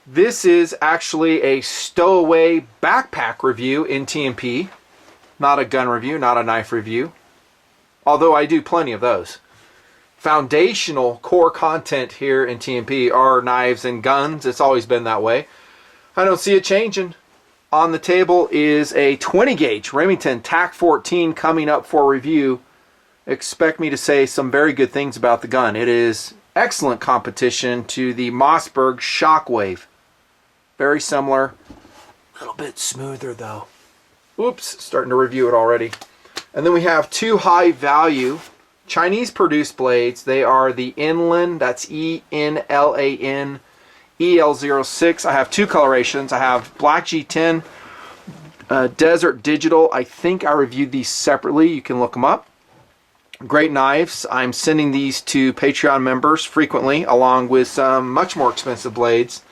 This is actually a stowaway backpack review in TMP. Not a gun review, not a knife review. Although I do plenty of those. Foundational core content here in TMP are knives and guns. It's always been that way. I don't see it changing. On the table is a 20 gauge Remington TAC 14 coming up for review. Expect me to say some very good things about the gun. It is excellent competition to the Mossberg Shockwave. Very similar. A little bit smoother though. Oops, starting to review it already. And then we have two high value Chinese produced blades. They are the Inland, that's E-N-L-A-N, EL06. I have two colorations. I have Black G10, Desert Digital. I think I reviewed these separately. You can look them up. Great knives. I'm sending these to Patreon members frequently, along with some much more expensive blades.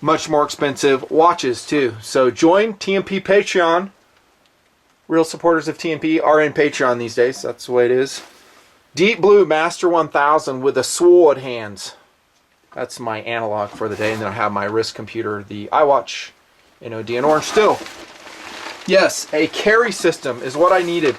Much more expensive watches too. So join TMP Patreon. Real supporters of TMP are in Patreon these days. That's the way it is. Deep Blue Master 1000 with the sword hands. That's my analog for the day. And then I have my wrist computer, the iWatch, NOD in orange still. Yes, a carry system is what I needed.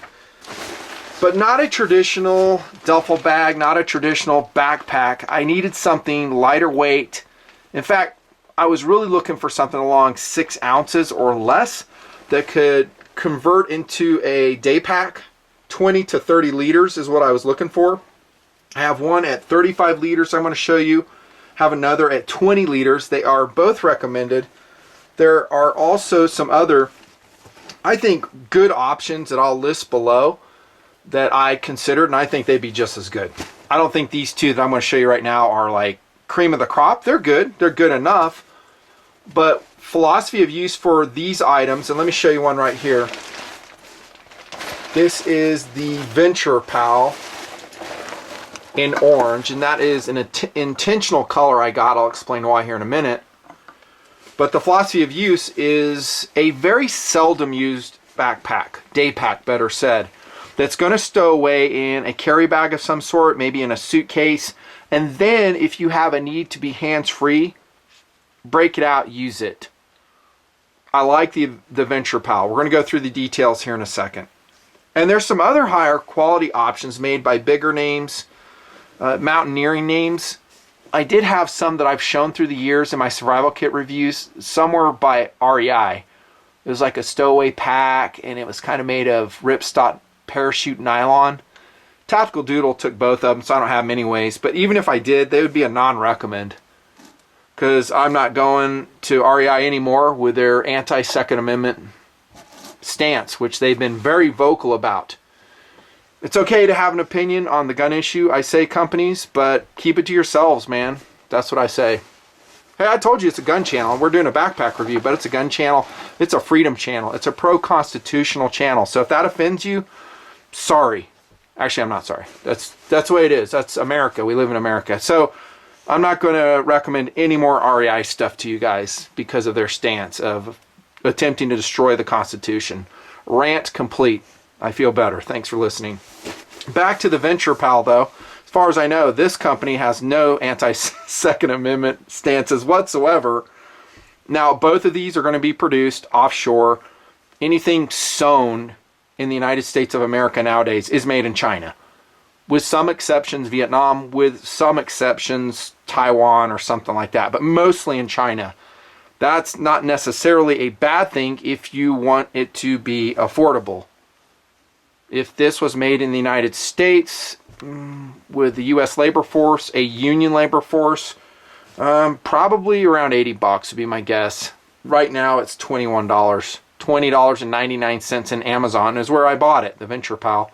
But not a traditional duffel bag, not a traditional backpack. I needed something lighter weight. In fact, I was really looking for something along 6 ounces or less that could convert into a day pack. 20 to 30 liters is what I was looking for. I have one at 35 liters I'm going to show you. Have another at 20 liters. They are both recommended. There are also some other, I think, good options that I'll list below that I considered, and I think they'd be just as good. I don't think these two that I'm going to show you right now are like cream of the crop. They're good. They're good enough. But philosophy of use for these items, and let me show you one right here. This is the Venture Pal in orange, and that is an intentional color I got. I'll explain why here in a minute. But the philosophy of use is a very seldom used backpack, day pack better said, that's going to stow away in a carry bag of some sort, maybe in a suitcase, and then if you have a need to be hands-free, break it out, use it. I like the Venture Pal. We're going to go through the details here in a second. And there's some other higher quality options made by bigger names, mountaineering names. I did have some that I've shown through the years in my survival kit reviews. Some were by REI. It was like a stowaway pack, and it was kind of made of ripstop parachute nylon. Tactical Doodle took both of them, so I don't have them anyways. But even if I did, they would be a non-recommend. Because I'm not going to REI anymore with their anti-Second Amendment stance, which they've been very vocal about. It's okay to have an opinion on the gun issue, I say, companies, but keep it to yourselves, man. That's what I say. Hey, I told you it's a gun channel. We're doing a backpack review, but it's a gun channel. It's a freedom channel. It's a pro-constitutional channel. So if that offends you, sorry. Actually, I'm not sorry. That's the way it is. That's America. We live in America. So I'm not going to recommend any more REI stuff to you guys because of their stance of attempting to destroy the Constitution. Rant complete. I feel better. Thanks for listening. Back to the Venture Pal, though. As far as I know, this company has no anti-Second Amendment stances whatsoever. Now, both of these are going to be produced offshore. Anything sewn in the United States of America nowadays is made in China. With some exceptions, Vietnam. With some exceptions, Taiwan or something like that. But mostly in China. That's not necessarily a bad thing if you want it to be affordable. If this was made in the United States with the U.S. labor force, a union labor force, probably around 80 bucks would be my guess. Right now it's $21. $20.99 in Amazon is where I bought it, the Venture Pal.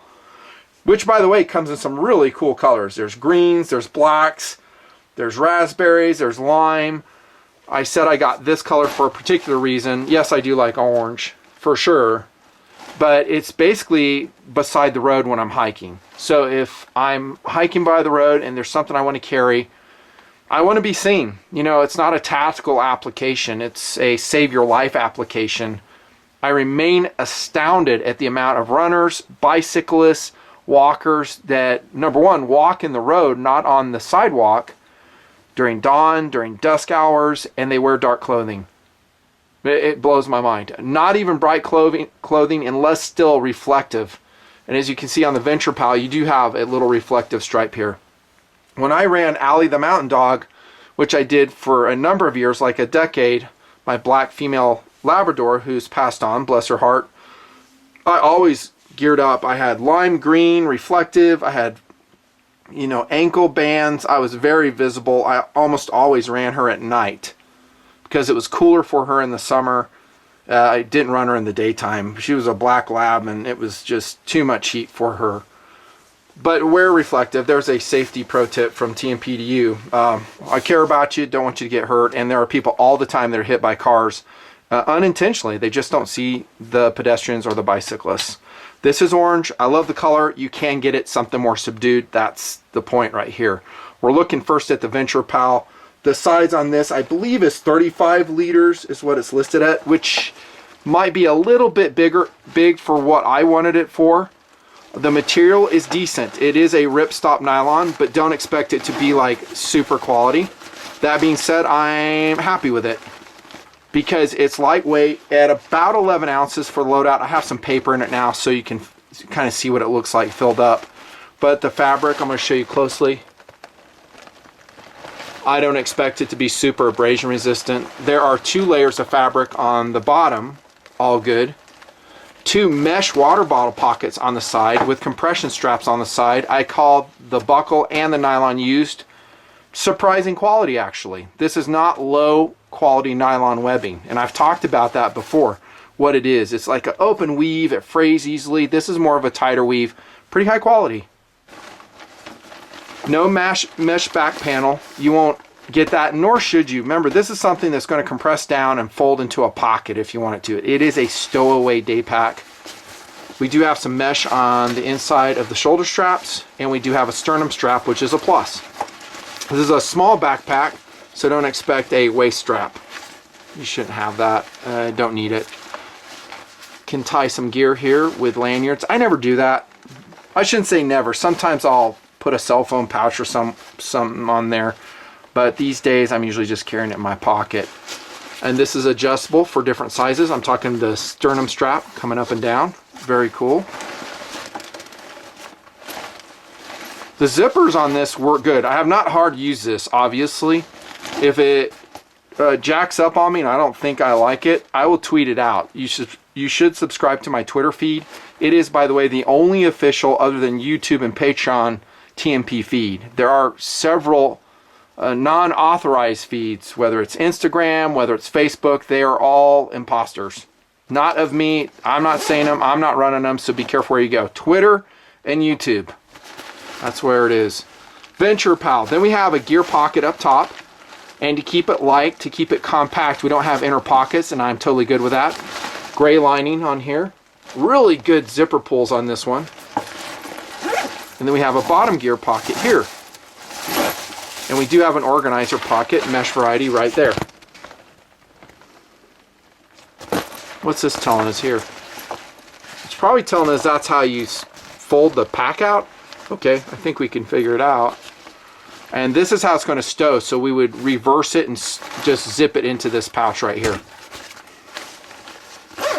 Which, by the way, comes in some really cool colors. There's greens, there's blacks, there's raspberries, there's lime. I said I got this color for a particular reason. Yes, I do like orange, for sure. But it's basically beside the road when I'm hiking. So if I'm hiking by the road and there's something I want to carry, I want to be seen. You know, it's not a tactical application. It's a save your life application. I remain astounded at the amount of runners, bicyclists, walkers that, number one, walk in the road, not on the sidewalk, during dawn, during dusk hours, and they wear dark clothing. It blows my mind. Not even bright clothing unless still reflective. And as you can see on the Venture Pal, you do have a little reflective stripe here. When I ran Allie the Mountain Dog, which I did for a number of years, like a decade, my black female Labrador, who's passed on, bless her heart, I always geared up. I had lime green, reflective. I had, you know, ankle bands. I was very visible. I almost always ran her at night because it was cooler for her in the summer. I didn't run her in the daytime. She was a black lab and it was just too much heat for her. But wear reflective. There's a safety pro tip from TMP to you. I care about you, don't want you to get hurt, and there are people all the time that are hit by cars unintentionally. They just don't see the pedestrians or the bicyclists. This is orange. I love the color. You can get it something more subdued. That's the point right here. We're looking first at the Venture Pal. The size on this, I believe, is 35 liters is what it's listed at, which might be a little bit big for what I wanted it for. The material is decent. It is a ripstop nylon, but don't expect it to be like super quality. That being said, I'm happy with it because it's lightweight at about 11 ounces for the loadout. I have some paper in it now so you can kind of see what it looks like filled up. But the fabric, I'm going to show you closely. I don't expect it to be super abrasion resistant. There are 2 layers of fabric on the bottom, all good. 2 mesh water bottle pockets on the side with compression straps on the side. I called the buckle and the nylon used. Surprising quality, actually. This is not low quality nylon webbing, and I've talked about that before. What it is, it's like an open weave, it frays easily. This is more of a tighter weave, pretty high quality. No mesh back panel. You won't get that, nor should you. Remember, this is something that's going to compress down and fold into a pocket if you want it to. It is a stowaway day pack. We do have some mesh on the inside of the shoulder straps, and we do have a sternum strap, which is a plus. This is a small backpack, so don't expect a waist strap. You shouldn't have that. Don't need it. Can tie some gear here with lanyards. I never do that. I shouldn't say never. Sometimes I'll put a cell phone pouch or something on there. But these days, I'm usually just carrying it in my pocket. And this is adjustable for different sizes. I'm talking the sternum strap coming up and down. Very cool. The zippers on this work good. I have not hard used this, obviously. If it jacks up on me and I don't think I like it, I will tweet it out. You should subscribe to my Twitter feed. It is, by the way, the only official, other than YouTube and Patreon, TMP feed. There are several non-authorized feeds, whether it's Instagram, whether it's Facebook. They are all imposters. Not of me. I'm not saying them. I'm not running them, so be careful where you go. Twitter and YouTube. That's where it is. Venture Pal. Then we have a gear pocket up top. And to keep it light, to keep it compact, we don't have inner pockets, and I'm totally good with that. Gray lining on here. Really good zipper pulls on this one. And then we have a bottom gear pocket here. And we do have an organizer pocket, mesh variety, right there. What's this telling us here? It's probably telling us that's how you fold the pack out. Okay, I think we can figure it out. And this is how it's going to stow, so we would reverse it and just zip it into this pouch right here.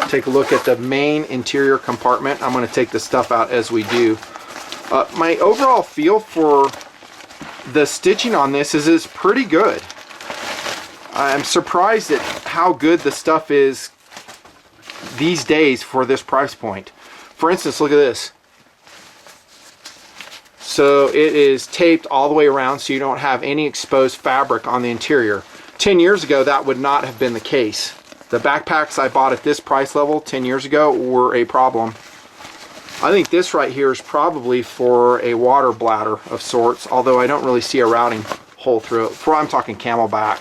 Take a look at the main interior compartment. I'm going to take the stuff out as we do. My overall feel for the stitching on this is it's pretty good. I'm surprised at how good the stuff is these days for this price point. For instance, look at this. So it is taped all the way around so you don't have any exposed fabric on the interior. 10 years ago, that would not have been the case. The backpacks I bought at this price level 10 years ago were a problem. I think this right here is probably for a water bladder of sorts, although I don't really see a routing hole through it. For I'm talking camelback.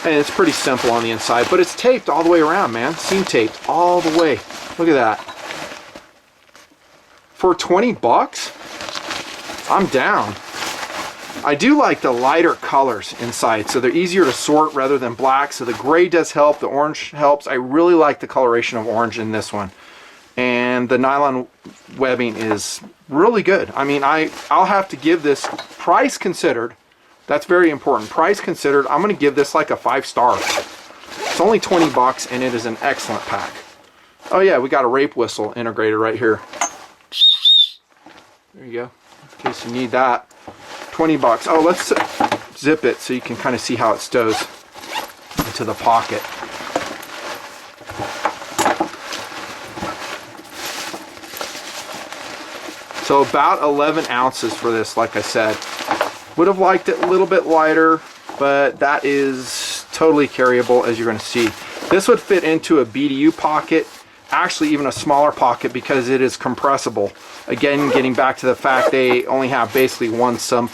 And it's pretty simple on the inside, but it's taped all the way around, man. Seam taped all the way. Look at that. For 20 bucks, I'm down. I do like the lighter colors inside, so they're easier to sort rather than black. So the gray does help, the orange helps. I really like the coloration of orange in this one. And the nylon webbing is really good. I mean, I'll have to give this, price considered, That's very important. Price considered, I'm going to give this like a 5-star. It's only 20 bucks and it is an excellent pack. Oh yeah, we got a rape whistle integrated right here. There you go, in case you need that. 20 bucks. Oh, let's zip it so you can kind of see how it stows into the pocket. So about 11 ounces for this, like I said. Would have liked it a little bit lighter, but that is totally carryable, as you're going to see. This would fit into a BDU pocket, actually even a smaller pocket, because it is compressible. Again, getting back to the fact they only have basically one sub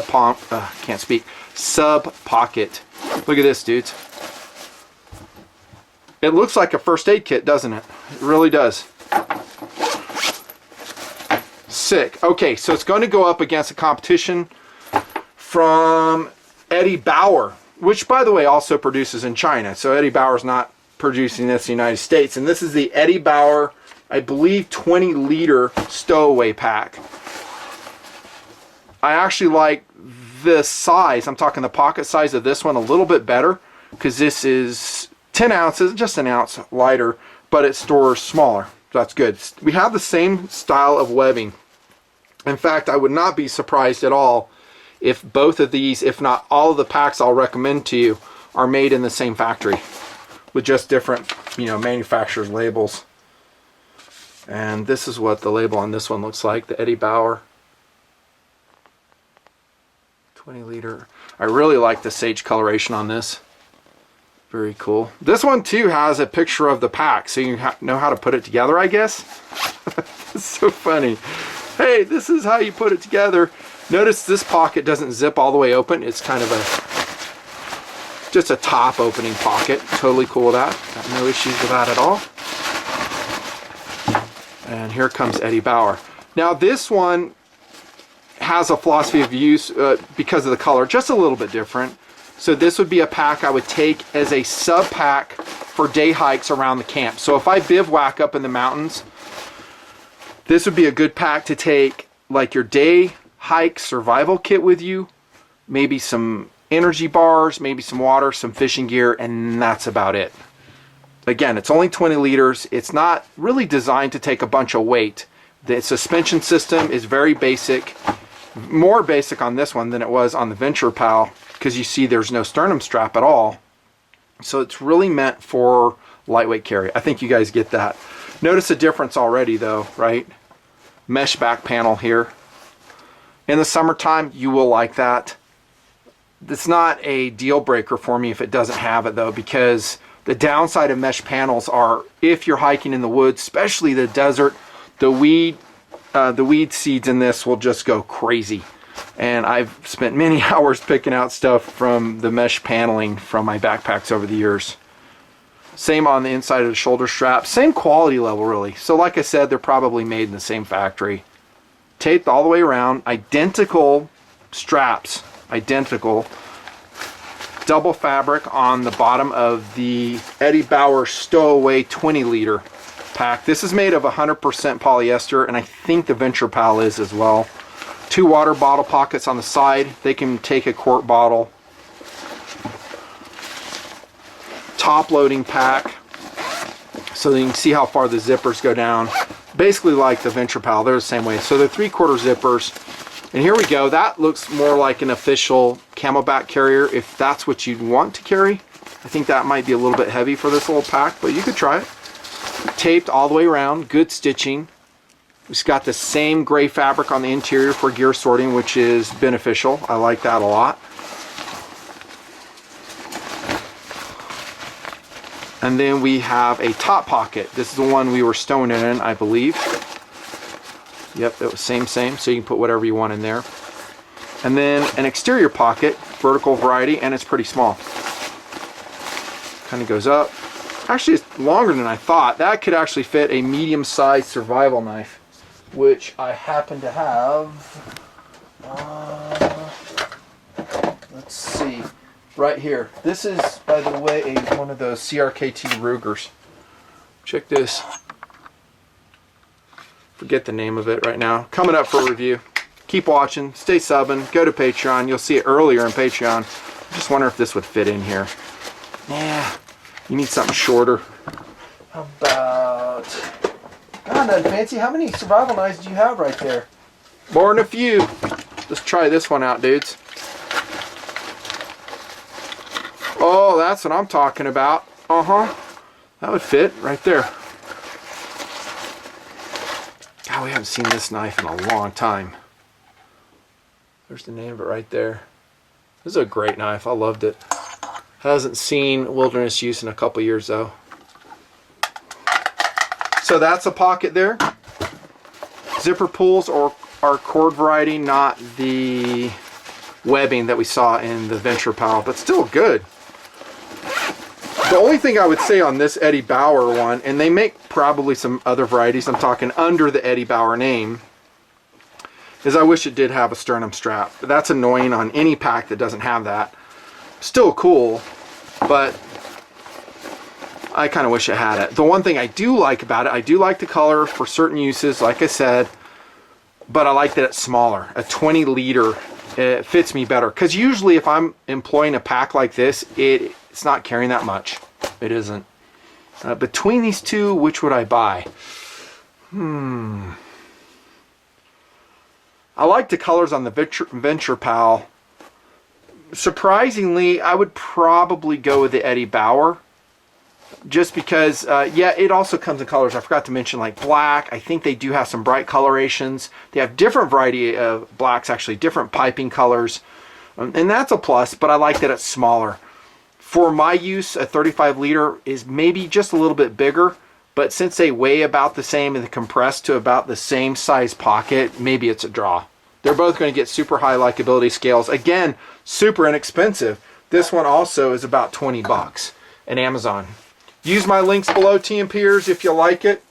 pocket. Look at this, dudes. It looks like a first aid kit, doesn't it? It really does. Sick. Okay, so it's going to go up against a competition from Eddie Bauer, which, by the way, also produces in China. So Eddie Bauer's not producing this in the United States. And this is the Eddie Bauer, I believe, 20-liter stowaway pack. I actually like this size. I'm talking the pocket size of this one a little bit better, because this is 10 ounces, just an ounce lighter, but it stores smaller. That's good. We have the same style of webbing. In fact, I would not be surprised at all if both of these, if not all of the packs I'll recommend to you, are made in the same factory with just different, manufacturer's labels. And this is what the label on this one looks like, the Eddie Bauer 20-liter. I really like the sage coloration on this. Very cool. This one too has a picture of the pack, so you know how to put it together, I guess. It's so funny. Hey, this is how you put it together. Notice this pocket doesn't zip all the way open. It's kind of just a top opening pocket. Totally cool with that. Got no issues with that at all. And here comes Eddie Bauer. Now this one has a philosophy of use because of the color, just a little bit different. So this would be a pack I would take as a sub pack for day hikes around the camp. So if I bivouac up in the mountains, this would be a good pack to take like your day hike survival kit with you, maybe some energy bars, maybe some water, some fishing gear, and that's about it. Again, it's only 20 liters. It's not really designed to take a bunch of weight. The suspension system is very basic, more basic on this one than it was on the Venture Pal, because you see there's no sternum strap at all. So it's really meant for lightweight carry. I think you guys get that. Notice the difference already though, right? Mesh back panel here. In the summertime, you will like that. It's not a deal breaker for me if it doesn't have it though, because the downside of mesh panels are if you're hiking in the woods, especially the desert, the weed seeds in this will just go crazy. And I've spent many hours picking out stuff from the mesh paneling from my backpacks over the years. Same on the inside of the shoulder strap. Same quality level, really. So like I said, they're probably made in the same factory. Taped all the way around. Identical straps. Identical. Double fabric on the bottom of the Eddie Bauer Stowaway 20-liter pack. This is made of 100% polyester, and I think the Venture Pal is as well. 2 water bottle pockets on the side. They can take a quart bottle. Top loading pack, so you can see how far the zippers go down. Basically like the Venture Pal, they're the same way. So they're 3/4 zippers. And here we go. That looks more like an official camelback carrier if that's what you'd want to carry. I think that might be a little bit heavy for this little pack, but you could try it. Taped all the way around, good stitching. It's got the same gray fabric on the interior for gear sorting, which is beneficial. I like that a lot. And then we have a top pocket. This is the one we were stowing it in, I believe. Yep, it was same, so you can put whatever you want in there. And then an exterior pocket, vertical variety, and it's pretty small. Kind of goes up. Actually, it's longer than I thought. That could actually fit a medium-sized survival knife, which I happen to have. Let's see. Right here. This is, by the way, one of those CRKT Rugers. Check this. Forget the name of it right now. Coming up for a review. keep watching, stay subbing, go to Patreon. You'll see it earlier in Patreon. I just wonder if this would fit in here. Yeah, you need something shorter. About, God, nothing fancy. How many survival knives do you have right there? More than a few. Let's try this one out, dudes. Oh, that's what I'm talking about. That would fit right there. God, we haven't seen this knife in a long time. There's the name of it right there. This is a great knife. I loved it. Hasn't seen wilderness use in a couple years though. So that's a pocket there. Zipper pulls are cord variety, not the webbing that we saw in the Venture Pal, but still good. The only thing I would say on this Eddie Bauer one, and they make probably some other varieties, I'm talking under the Eddie Bauer name, is I wish it did have a sternum strap. That's annoying on any pack that doesn't have that. Still cool, but I kind of wish it had it. The one thing I do like about it, I do like the color for certain uses, like I said, but I like that it's smaller. A 20 liter, it fits me better. Because usually if I'm employing a pack like this, it's not carrying that much. It isn't. Between these two, which would I buy? I like the colors on the Venture Pal. Surprisingly, I would probably go with the Eddie Bauer. Just because, yeah, it also comes in colors. I forgot to mention, like black. I think they do have some bright colorations. They have different variety of blacks, actually, different piping colors. And that's a plus, but I like that it's smaller. For my use, a 35 liter is maybe just a little bit bigger, but since they weigh about the same and they compress to about the same size pocket, maybe it's a draw. They're both going to get super high likability scales. Again, super inexpensive. This one also is about 20 bucks at Amazon. Use my links below, TMPers, if you like it.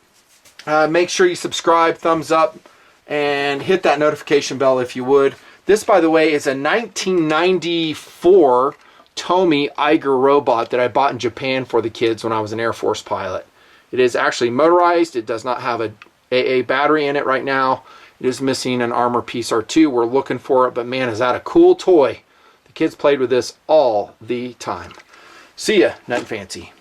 Make sure you subscribe, thumbs up, and hit that notification bell if you would. This, by the way, is a 1994 Tomy Eiger robot that I bought in Japan for the kids when I was an Air Force pilot. It is actually motorized. It does not have a AA battery in it right now. It is missing an armor piece or two. We're looking for it, but man, is that a cool toy. The kids played with this all the time. See ya, nothing fancy.